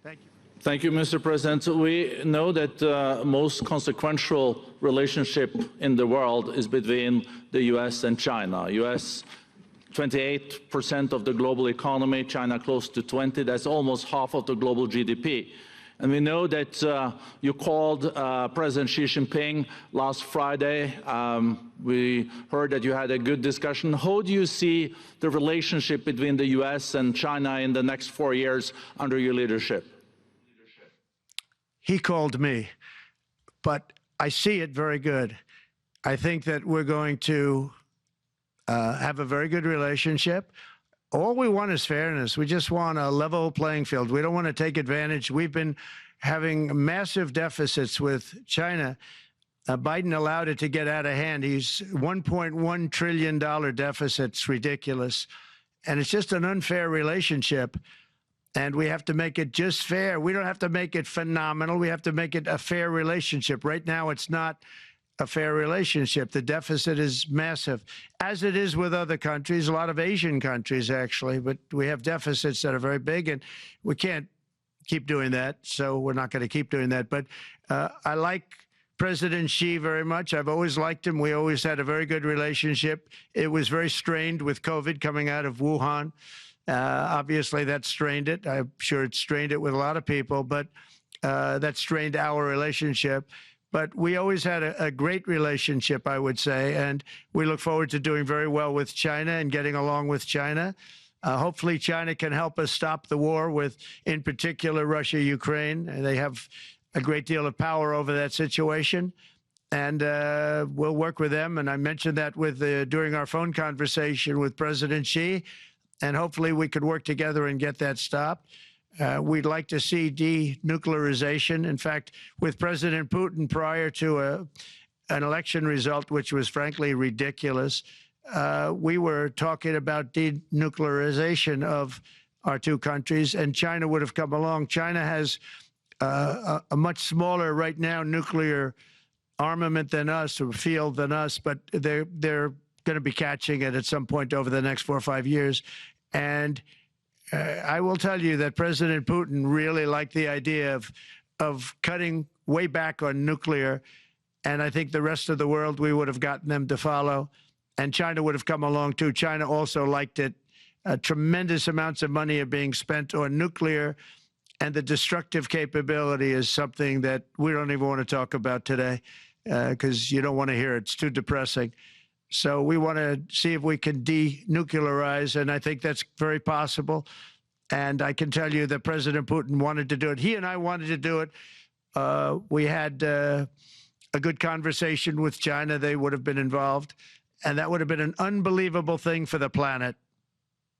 Thank you. Thank you, Mr. President. We know that the most consequential relationship in the world is between the U.S. and China. U.S. 28% of the global economy, China close to 20. That's almost half of the global GDP. And we know that you called President Xi Jinping last Friday. We heard that you had a good discussion. How do you see the relationship between the U.S. and China in the next 4 years under your leadership? He called me, but I see it very good. I think that we're going to have a very good relationship. All we want is fairness. We just want a level playing field. We don't want to take advantage. We've been having massive deficits with China. Biden allowed it to get out of hand. He's $1.1 trillion deficit. It's ridiculous. And it's just an unfair relationship. And we have to make it just fair. We don't have to make it phenomenal. We have to make it a fair relationship. Right now, it's not a fair relationship. The deficit is massive, as it is with other countries, a lot of Asian countries, actually. But we have deficits that are very big, and we can't keep doing that. So we're not going to keep doing that. But I like President Xi very much. I've always liked him. We always had a very good relationship. It was very strained with COVID coming out of Wuhan. Obviously, that strained it. I'm sure it strained it with a lot of people, but that strained our relationship. But we always had a great relationship, I would say, and we look forward to doing very well with China and getting along with China. Hopefully, China can help us stop the war with, in particular, Russia, Ukraine. They have a great deal of power over that situation, and we'll work with them. And I mentioned that with during our phone conversation with President Xi, and hopefully we could work together and get that stopped. We'd like to see denuclearization. In fact, with President Putin, prior to an election result, which was frankly ridiculous, we were talking about denuclearization of our two countries, and China would have come along. China has a much smaller, right now, nuclear armament than us, or field than us, but they're going to be catching it at some point over the next 4 or 5 years. And I will tell you that President Putin really liked the idea of cutting way back on nuclear, and I think the rest of the world, we would have gotten them to follow, and China would have come along too. China also liked it. Tremendous amounts of money are being spent on nuclear, and the destructive capability is something that we don't even want to talk about today because you don't want to hear it. It's too depressing. So we want to see if we can denuclearize, and I think that's very possible. And I can tell you that President Putin wanted to do it. He and I wanted to do it. We had a good conversation with China. They would have been involved, and that would have been an unbelievable thing for the planet.